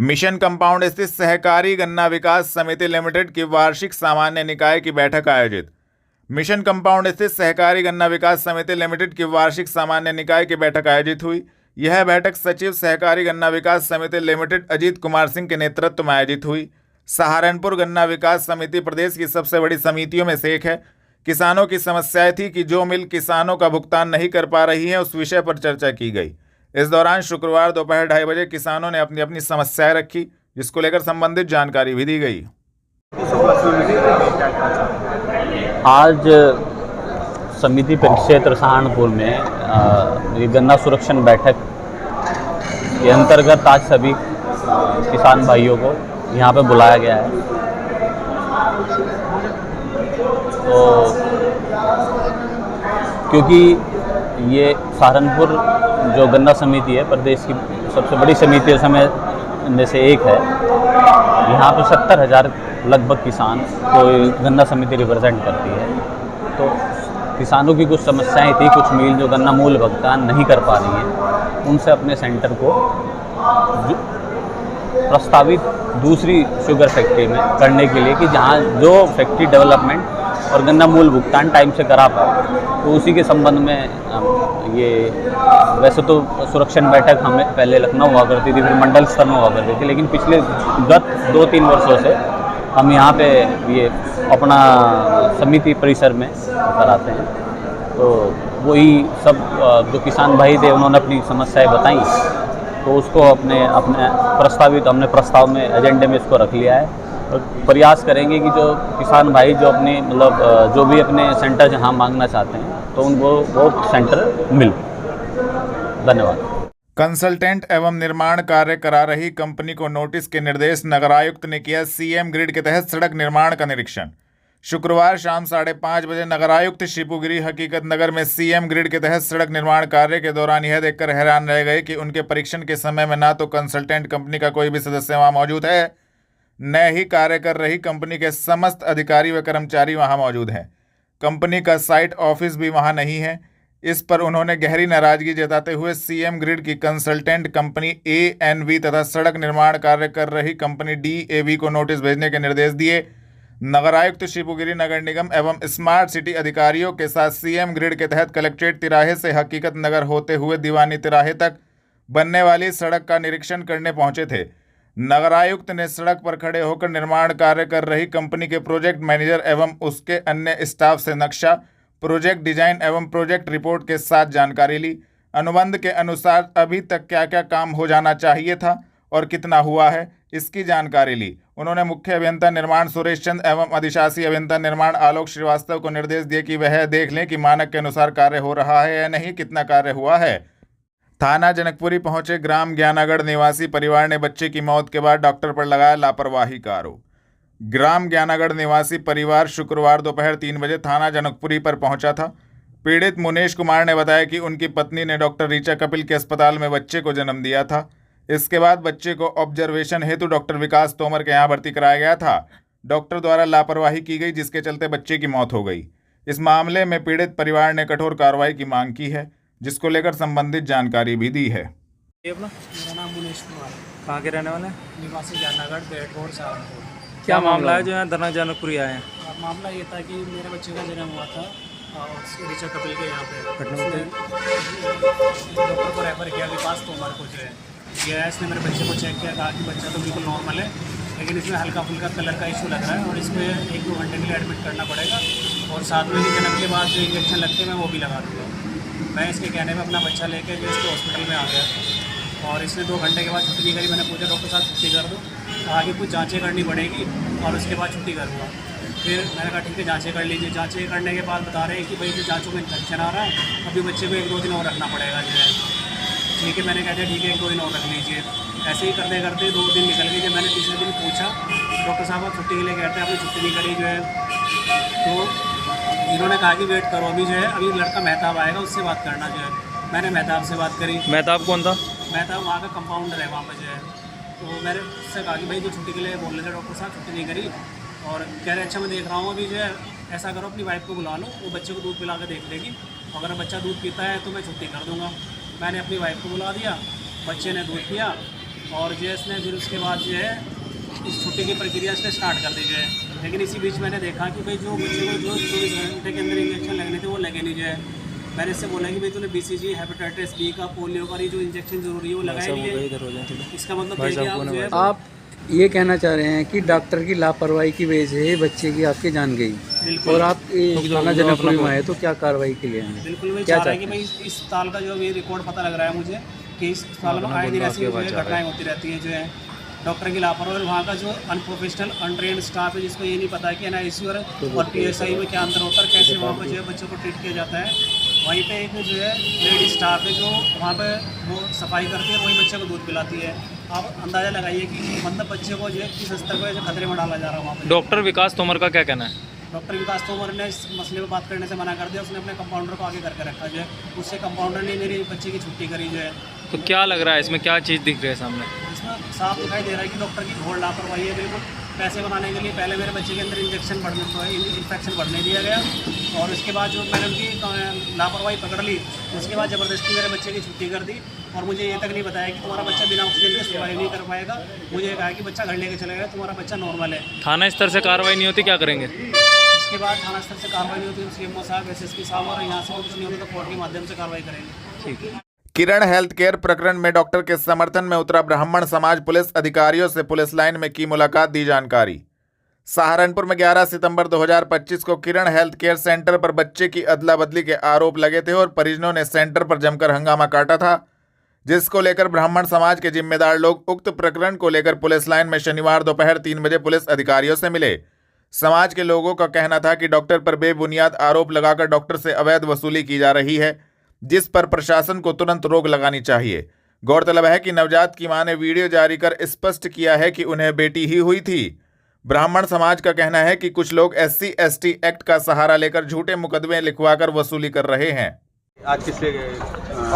Mission compound स्थित सहकारी गन्ना विकास समिति लिमिटेड की वार्षिक सामान्य निकाय की बैठक आयोजित। मिशन कंपाउंड स्थित सहकारी गन्ना विकास समिति लिमिटेड की वार्षिक सामान्य निकाय की बैठक आयोजित हुई। यह बैठक सचिव सहकारी गन्ना विकास समिति लिमिटेड अजीत कुमार सिंह के नेतृत्व में आयोजित हुई। सहारनपुर गन्ना विकास समिति प्रदेश की सबसे बड़ी समितियों में से एक है। किसानों की समस्याएं थी कि जो मिल किसानों का भुगतान नहीं कर पा रही है, उस विषय पर चर्चा की गई। इस दौरान शुक्रवार दोपहर 2:30 बजे किसानों ने अपनी अपनी समस्याएं रखी, जिसको लेकर संबंधित जानकारी भी दी गई। आज समिति परिक्षेत्र सहारनपुर में ये गन्ना सुरक्षण बैठक के अंतर्गत आज सभी किसान भाइयों को यहाँ पे बुलाया गया है। तो क्योंकि ये सहारनपुर जो गन्ना समिति है प्रदेश की सबसे बड़ी समितियों में से एक है। यहाँ पर 70,000 लगभग किसान को गन्ना समिति रिप्रेजेंट करती है। तो किसानों की कुछ समस्याएं थी, कुछ मिल जो गन्ना मूल भुगतान नहीं कर पा रही हैं, उनसे अपने सेंटर को प्रस्तावित दूसरी शुगर फैक्ट्री में करने के लिए कि जहाँ जो फैक्ट्री डेवलपमेंट और गन्ना मूल भुगतान टाइम से करा पाए, तो उसी के संबंध में ये वैसे तो सुरक्षण बैठक हमें पहले लखनऊ हुआ करती थी, फिर मंडल स्तर में हुआ करती थी, लेकिन पिछले गत 2-3 वर्षों से हम यहाँ पे ये अपना समिति परिसर में कराते हैं। तो वही सब जो किसान भाई थे उन्होंने अपनी समस्याएं बताई, तो उसको अपने प्रस्तावित हमने प्रस्ताव में एजेंडे में इसको रख लिया है और प्रयास करेंगे कि जो किसान भाई जो अपने मतलब जो भी अपने सेंटर जहाँ मांगना चाहते हैं तो उनको वो सेंटर मिल। धन्यवाद। कंसल्टेंट एवं निर्माण कार्य करा रही कंपनी को नोटिस के निर्देश नगरायुक्त ने किया। सीएम ग्रिड के तहत सड़क निर्माण का निरीक्षण। शुक्रवार शाम 5:30 बजे नगरायुक्त शिपुगिरी हकीकत नगर में सीएम ग्रिड के तहत सड़क निर्माण कार्य के दौरान यह देखकर हैरान रह गए कि उनके परीक्षण के समय में ना तो कंसल्टेंट कंपनी का कोई भी सदस्य वहां मौजूद है, न ही कार्य कर रही कंपनी के समस्त अधिकारी व कर्मचारी वहां मौजूद हैं। कंपनी का साइट ऑफिस भी वहां नहीं है। इस पर उन्होंने गहरी नाराजगी जताते हुए सीएम ग्रिड की कंसल्टेंट कंपनी ANV तथा सड़क निर्माण कार्य कर रही कंपनी DAV को नोटिस भेजने के निर्देश दिए। नगरायुक्त शिपुगिरी नगर निगम एवं स्मार्ट सिटी अधिकारियों के साथ सीएम ग्रिड के तहत कलेक्ट्रेट तिराहे से हकीकत नगर होते हुए दीवानी तिराहे तक बनने वाली सड़क का निरीक्षण करने पहुंचे थे। नगरायुक्त ने सड़क पर खड़े होकर निर्माण कार्य कर रही कंपनी के प्रोजेक्ट मैनेजर एवं उसके अन्य स्टाफ से नक्शा, प्रोजेक्ट डिजाइन एवं प्रोजेक्ट रिपोर्ट के साथ जानकारी ली। अनुबंध के अनुसार अभी तक क्या क्या काम हो जाना चाहिए था और कितना हुआ है, इसकी जानकारी ली। उन्होंने मुख्य अभियंता निर्माण सुरेश चंद एवं अधिशासी अभियंता निर्माण आलोक श्रीवास्तव को निर्देश दिए कि वह देख लें कि मानक के अनुसार कार्य हो रहा है या नहीं, कितना कार्य हुआ है। थाना जनकपुरी पहुंचे ग्राम ज्ञानागढ़ निवासी परिवार ने बच्चे की मौत के बाद डॉक्टर पर लगाया लापरवाही का आरोप। ग्राम ज्ञानागढ़ निवासी परिवार शुक्रवार दोपहर 3 बजे थाना जनकपुरी पर पहुंचा था। पीड़ित मुनेश कुमार ने बताया कि उनकी पत्नी ने डॉक्टर रीचा कपिल के अस्पताल में बच्चे को जन्म दिया था। इसके बाद बच्चे को ऑब्जर्वेशन हेतु डॉक्टर विकास तोमर के यहाँ भर्ती कराया गया था। डॉक्टर द्वारा लापरवाही की गई, जिसके चलते बच्चे की मौत हो गई। इस मामले में पीड़ित परिवार ने कठोर कार्रवाई की मांग की है, जिसको लेकर संबंधित जानकारी भी दी है। मेरा नाम मुनेश कुमार, कहाँ के रहने वाले? निवासी ज्ञानागढ़ बेट रोड सहारनपुर। क्या मामला है जो यहाँ धरना जनकपुरी आए हैं? मामला ये था कि मेरे बच्चे का जन्म हुआ था और ऋचा कपिल के यहाँ पे डॉक्टर को रेफर किया विकास तोमर को, जो है गया। इसने मेरे बच्चे को चेक किया, कहा कि बच्चा तो बिल्कुल नॉर्मल है, लेकिन इसमें हल्का फुल्का कलर का इशू लग रहा है और इसमें 1-2 घंटे के लिए एडमिट करना पड़ेगा और 7 महीने जन्म के बाद जो इंजेक्शन लगते हैं मैं वो भी लगा दूँगा। मैं इसके कहने में अपना बच्चा लेके जो इसके हॉस्पिटल में आ गया और इसने 2 घंटे के बाद छुट्टी नहीं करी। मैंने पूछा डॉक्टर साहब छुट्टी कर दो, कहा कि कुछ जांचें करनी पड़ेगी और उसके बाद छुट्टी करूँगा। फिर मैंने कहा ठीक है जांचें कर लीजिए। जांचें करने के बाद बता रहे हैं कि भाई जो जांचों में इन्फेक्शन आ रहा है, अभी बच्चे को 1-2 दिन और रखना पड़ेगा जो है। ठीक है, मैंने कहा था ठीक है 1-2 दिन और रख लीजिए। ऐसे ही करते करते 2 दिन निकल गए। जब मैंने तीसरे दिन पूछा डॉक्टर साहब आप छुट्टी के लिए कहते हैं, आपने छुट्टी नहीं करी जो है, तो इन्होंने कहा कि वेट करो, अभी जो है अभी लड़का मेहताब आएगा उससे बात करना जो है। मैंने मेहताब से बात करी। मेहताब कौन था? मेहताब वहाँ का कंपाउंडर है वहाँ पर जो है। तो मैंने उससे कहा कि भाई जो छुट्टी के लिए बोल रहे थे डॉक्टर साहब, छुट्टी नहीं करी और कह रहे अच्छा मैं देख रहा हूँ अभी जो है, ऐसा करो अपनी वाइफ को बुला लो, वो बच्चे को दूध पिला कर देख लेगी, अगर बच्चा दूध पीता है तो मैं छुट्टी कर दूँगा। मैंने अपनी वाइफ को बुला दिया, बच्चे ने दूध पिया और जो है इसने फिर उसके बाद जो है इस छुट्टी की प्रक्रिया इसने स्टार्ट कर दी जो है। लेकिन इसी बीच मैंने देखा कि भाई जो बच्चे को जो 24 घंटे के अंदर इंजेक्शन लगने थे वो लगे नहीं जो है। मैंने इससे बोला कि भाई तूने BCG, हेपेटाइटिस B का, पोलियो का, ये जो इंजेक्शन जरूरी है वो लगाया नहीं है। इसका मतलब है कि आप जो है आप ये कहना चाह रहे हैं कि डॉक्टर की लापरवाही की वजह से बच्चे की आपकी जान गई बिल्कुल। और आप थाना जनकपुरी में आए तो क्या कार्रवाई के लिए आए? बिल्कुल वही चाह रहा है कि भाई इस साल का जो ये रिकॉर्ड पता लग रहा है मुझे कि इस साल में आए दिन ऐसी जो है घटनाएं होती रहती हैं जो है डॉक्टर की लापरवाही और वहाँ का जो अनप्रोफेशनल अनट्रेंड स्टाफ है जिसको ये नहीं पता है कि NICU और PSI में क्या अंतर होता है, कैसे वहाँ पर जो है बच्चों को ट्रीट किया जाता है। वहीं पे एक जो है लेडी स्टाफ है जो वहाँ पे वो सफाई करती है और वही बच्चे को दूध पिलाती है। आप अंदाज़ा लगाइए कि मतलब बच्चे को जो है किस स्तर पर खतरे में डाला जा रहा है वहाँ पर। डॉक्टर विकास तोमर का क्या कहना है? डॉक्टर विकास तोमर ने इस मसले पर बात करने से मना कर दिया। उसने अपने कंपाउंडर को आगे करके रखा जो है, उससे कंपाउंडर ने मेरी बच्चे की छुट्टी करी जो है। तो क्या लग रहा है इसमें, क्या चीज़ दिख रही है सामने? इसमें साफ दिखाई दे रहा है कि डॉक्टर की घोर लापरवाही है। बिल्कुल पैसे बनाने के लिए पहले मेरे बच्चे के अंदर इन्फेक्शन बढ़ने दिया गया और उसके बाद जो मैंने उनकी लापरवाही पकड़ ली उसके बाद ज़बरदस्ती मेरे बच्चे की छुट्टी कर दी और मुझे ये तक नहीं बताया कि तुम्हारा बच्चा बिना ऑक्सीजन के सर्वाइव नहीं कर पाएगा। मुझे कहा कि बच्चा घर लेके चले गया, तुम्हारा बच्चा नॉर्मल है। थाना स्तर से कार्रवाई नहीं होती, क्या करेंगे? इसके बाद थाना स्तर से कार्रवाई नहीं होती, CMO साहब, SSP साहब और यहाँ से कुछ नहीं होता तो कोर्ट के माध्यम से कार्रवाई करेंगे। ठीक है। किरण हेल्थ केयर प्रकरण में डॉक्टर के समर्थन में उतरा ब्राह्मण समाज। पुलिस अधिकारियों से पुलिस लाइन में की मुलाकात, दी जानकारी। सहारनपुर में 11 सितंबर 2025 को किरण हेल्थ केयर सेंटर पर बच्चे की अदला बदली के आरोप लगे थे और परिजनों ने सेंटर पर जमकर हंगामा काटा था, जिसको लेकर ब्राह्मण समाज के जिम्मेदार लोग उक्त प्रकरण को लेकर पुलिस लाइन में शनिवार दोपहर 3 बजे पुलिस अधिकारियों से मिले। समाज के लोगों का कहना था कि डॉक्टर पर बेबुनियाद आरोप लगाकर डॉक्टर से अवैध वसूली की जा रही है, जिस पर प्रशासन को तुरंत रोक लगानी चाहिए। गौरतलब है कि नवजात की मां ने वीडियो जारी कर स्पष्ट किया है कि उन्हें बेटी ही हुई थी। ब्राह्मण समाज का कहना है कि कुछ लोग SC/ST एक्ट का सहारा लेकर झूठे मुकदमे लिखवाकर वसूली कर रहे हैं।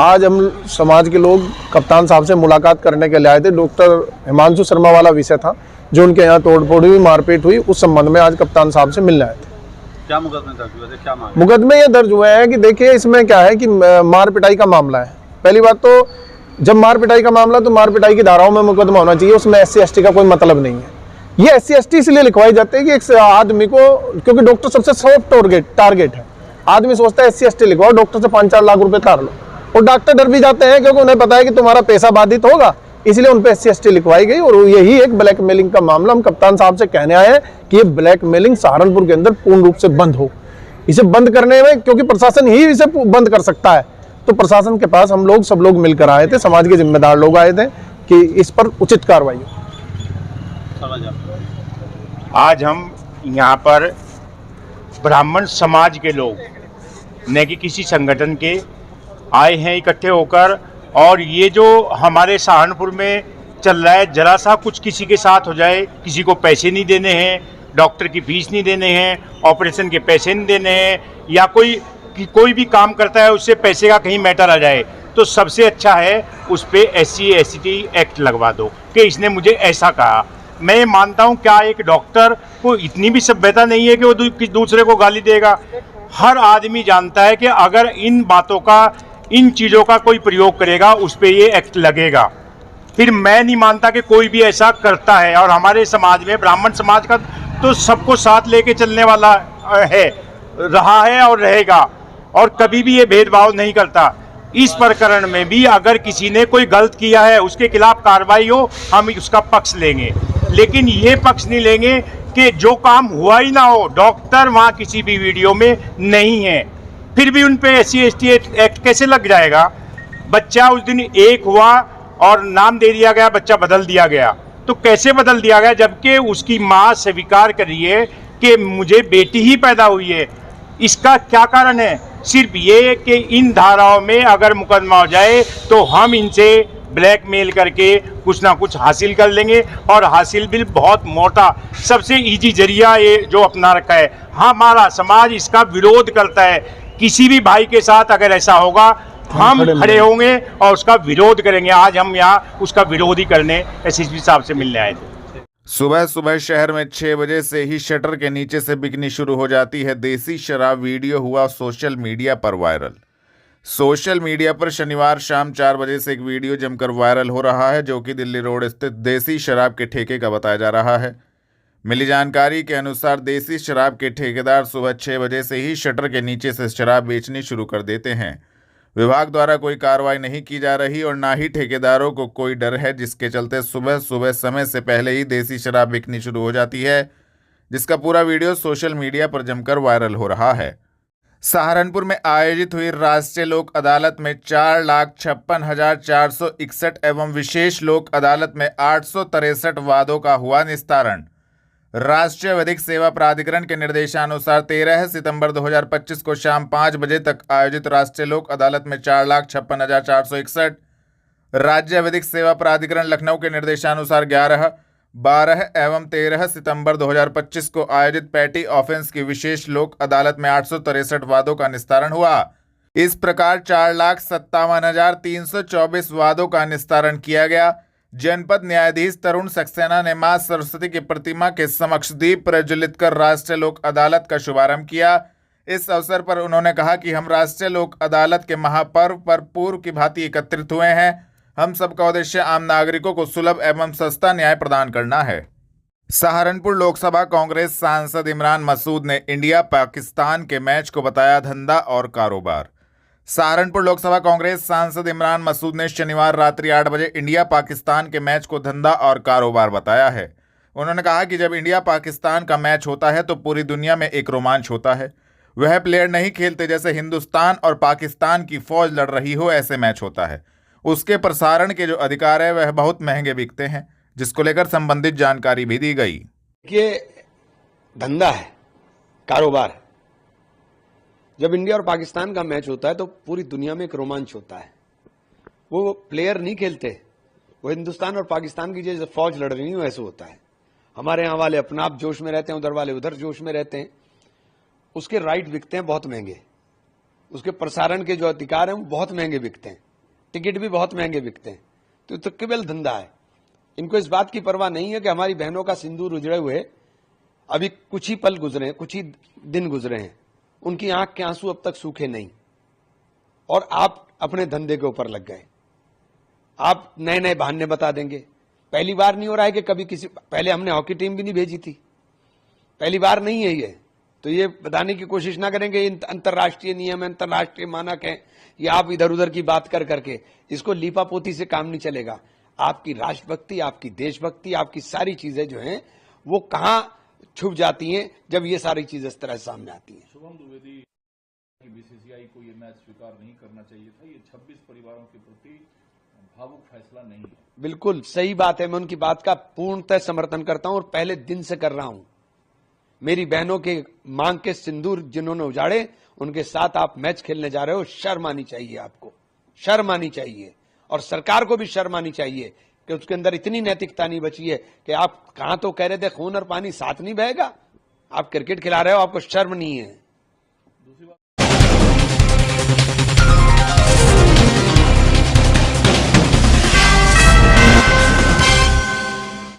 आज हम समाज के लोग कप्तान साहब से मुलाकात करने के लिए आए थे। डॉक्टर हिमांशु शर्मा वाला विषय था जो उनके यहाँ तोड़फोड़ हुई, मारपीट हुई, उस संबंध में आज कप्तान साहब से मिलने आए थे। क्या मुकदमे दर्ज हुए थे, क्या मांग? मुकदमे ये दर्ज हुए हैं कि देखिए इसमें क्या है कि मार पिटाई का मामला है। पहली बात तो जब मार पिटाई का मामला तो मार पिटाई की धाराओं में मुकदमा होना चाहिए, उसमें SC/ST का कोई मतलब नहीं है। ये SC/ST इसलिए लिखवाई जाती है कि एक आदमी को, क्योंकि डॉक्टर सबसे सॉफ्ट टारगेट है। आदमी सोचता है SC/ST लिखवाओ, डॉक्टर से 5-4 लाख रुपए तार लो, और डॉक्टर डर भी जाते हैं क्योंकि उन्हें पता है कि तुम्हारा पैसा बाधित होगा, इसलिए उन पे SC/ST लिखवाई गई। और यही एक ब्लैकमेलिंग का मामला। हम कप्तान साहब से कहने आए हैं कि ये ब्लैकमेलिंग सहारनपुर के अंदर पूर्ण रूप से बंद हो। इसे बंद करने में, क्योंकि प्रशासन ही इसे बंद कर सकता है, तो प्रशासन के पास हम लोग सब लोग मिलकर आए थे, समाज के जिम्मेदार लोग आए थे कि इस पर उचित कार्रवाई हो। आज हम यहाँ पर ब्राह्मण समाज के लोग, न कि किसी संगठन के, आए हैं इकट्ठे होकर। और ये जो हमारे सहारनपुर में चल रहा है, जरा सा कुछ किसी के साथ हो जाए, किसी को पैसे नहीं देने हैं, डॉक्टर की फीस नहीं देने हैं, ऑपरेशन के पैसे नहीं देने हैं, या कोई भी काम करता है उससे पैसे का कहीं मैटर आ जाए, तो सबसे अच्छा है उस पर SC/ST एक्ट लगवा दो कि इसने मुझे ऐसा कहा। मैं मानता हूँ, क्या एक डॉक्टर को इतनी भी सभ्यता नहीं है कि वो दूसरे को गाली देगा? हर आदमी जानता है कि अगर इन बातों का, इन चीज़ों का कोई प्रयोग करेगा उस पर ये एक्ट लगेगा। फिर मैं नहीं मानता कि कोई भी ऐसा करता है। और हमारे समाज में, ब्राह्मण समाज का तो सबको साथ लेके चलने वाला है, रहा है और रहेगा, और कभी भी ये भेदभाव नहीं करता। इस प्रकरण में भी अगर किसी ने कोई गलत किया है, उसके खिलाफ कार्रवाई हो, हम उसका पक्ष लेंगे। लेकिन ये पक्ष नहीं लेंगे कि जो काम हुआ ही ना हो, डॉक्टर वहाँ किसी भी वीडियो में नहीं है, फिर भी उन पे SC/ST एक्ट कैसे लग जाएगा? बच्चा उस दिन एक हुआ और नाम दे दिया गया, बच्चा बदल दिया गया, तो कैसे बदल दिया गया? जबकि उसकी माँ स्वीकार कर रही है कि मुझे बेटी ही पैदा हुई है। इसका क्या कारण है? सिर्फ ये कि इन धाराओं में अगर मुकदमा हो जाए तो हम इनसे ब्लैकमेल करके कुछ ना कुछ हासिल कर लेंगे, और हासिल भी बहुत मोटा, सबसे इजी जरिया ये जो अपना रखा है। हमारा समाज इसका विरोध करता है। किसी भी भाई के साथ अगर ऐसा होगा, हम खड़े होंगे और उसका विरोध करेंगे। आज हम यहाँ उसका विरोध ही करने SSP साहब से मिलने आए थे। सुबह सुबह शहर में 6 बजे से ही शटर के नीचे से बिकनी शुरू हो जाती है देसी शराब। वीडियो हुआ सोशल मीडिया पर वायरल। सोशल मीडिया पर शनिवार शाम 4 बजे से एक वीडियो जमकर वायरल हो रहा है, जो कि दिल्ली रोड स्थित देसी शराब के ठेके का बताया जा रहा है। मिली जानकारी के अनुसार देसी शराब के ठेकेदार सुबह 6 बजे से ही शटर के नीचे से शराब बेचनी शुरू कर देते हैं। विभाग द्वारा कोई कार्रवाई नहीं की जा रही और ना ही ठेकेदारों को कोई डर है, जिसके चलते सुबह सुबह समय से पहले ही देसी शराब बिकनी शुरू हो जाती है, जिसका पूरा वीडियो सोशल मीडिया पर जमकर वायरल हो रहा है। सहारनपुर में आयोजित हुई राष्ट्रीय लोक अदालत में 4,56,461 एवं विशेष लोक अदालत में 863 वादों का हुआ निस्तारण। राष्ट्रीय विधिक सेवा प्राधिकरण के निर्देशानुसार 13 सितंबर 2025 को शाम 5 बजे तक आयोजित राष्ट्रीय लोक अदालत में 4,56,461, राज्य विधिक सेवा प्राधिकरण लखनऊ के निर्देशानुसार 11, 12 एवं 13 सितंबर 2025 को आयोजित पैटी ऑफेंस की विशेष लोक अदालत में 863 वादों का निस्तारण हुआ। इस प्रकार 4,57,324 वादों का निस्तारण किया गया। जनपद न्यायाधीश तरुण सक्सेना ने मां सरस्वती की प्रतिमा के समक्ष दीप प्रज्वलित कर राष्ट्रीय लोक अदालत का शुभारंभ किया। इस अवसर पर उन्होंने कहा कि हम राष्ट्रीय लोक अदालत के महापर्व पर पूर्व की भांति एकत्रित हुए हैं। हम सबका उद्देश्य आम नागरिकों को सुलभ एवं सस्ता न्याय प्रदान करना है। सहारनपुर लोकसभा कांग्रेस सांसद इमरान मसूद ने इंडिया पाकिस्तान के मैच को बताया धंधा और कारोबार। सहारनपुर लोकसभा कांग्रेस सांसद इमरान मसूद ने शनिवार रात्रि 8 बजे इंडिया पाकिस्तान के मैच को धंधा और कारोबार बताया है। उन्होंने कहा कि जब इंडिया पाकिस्तान का मैच होता है तो पूरी दुनिया में एक रोमांच होता है। वह प्लेयर नहीं खेलते जैसे हिंदुस्तान और पाकिस्तान की फौज लड़ रही हो, ऐसे मैच होता है। उसके प्रसारण के जो अधिकार है वह बहुत महंगे बिकते हैं, जिसको लेकर संबंधित जानकारी भी दी गई। ये धंधा है, कारोबार है। जब इंडिया और पाकिस्तान का मैच होता है तो पूरी दुनिया में एक रोमांच होता है। वो प्लेयर नहीं खेलते, वो हिंदुस्तान और पाकिस्तान की जैसे फौज लड़ रही हो ऐसे होता है। हमारे यहाँ वाले अपना आप जोश में रहते हैं, उधर वाले उधर जोश में रहते हैं। उसके राइट बिकते हैं बहुत महंगे, उसके प्रसारण के जो अधिकार हैं वो बहुत महंगे बिकते हैं, टिकट भी बहुत महंगे बिकते हैं। तो केवल धंधा है। इनको इस बात की परवाह नहीं है कि हमारी बहनों का सिंदूर उजड़े हुए अभी कुछ ही पल गुजरे हैं, कुछ ही दिन गुजरे हैं, उनकी आंख के आंसू अब तक सूखे नहीं, और आप अपने धंधे के ऊपर लग गए। आप नए नए बहाने बता देंगे। पहली बार नहीं हो रहा है कि कभी किसी, पहले हमने हॉकी टीम भी नहीं भेजी थी, पहली बार नहीं है ये। तो ये बताने की कोशिश ना करेंगे अंतर्राष्ट्रीय नियम है, अंतर्राष्ट्रीय मानक है, ये आप इधर उधर की बात कर करके इसको लीपापोती से काम नहीं चलेगा। आपकी राष्ट्रभक्ति, आपकी देशभक्ति, आपकी सारी चीजें जो हैं वो कहां छुप जाती हैं जब ये सारी चीजें इस तरह सामने आती हैं। शुभम द्विवेदी की बीसीसीआई को ये मैच स्वीकार नहीं करना चाहिए था, ये 26 परिवारों के प्रति भावुक फैसला नहीं है। बिल्कुल सही बात है, मैं उनकी बात का पूर्णतः समर्थन करता हूं और पहले दिन से कर रहा हूं। मेरी बहनों के मांग के सिंदूर जिन्होंने उजाड़े, उनके साथ आप मैच खेलने जा रहे हो, शर्म आनी चाहिए आपको, शर्म आनी चाहिए। और सरकार को भी शर्म आनी चाहिए कि उसके अंदर इतनी नैतिकता नहीं बची है कि आप कहां तो कह रहे थे खून और पानी साथ नहीं बहेगा, आप क्रिकेट खिला रहे हो, आपको शर्म नहीं है।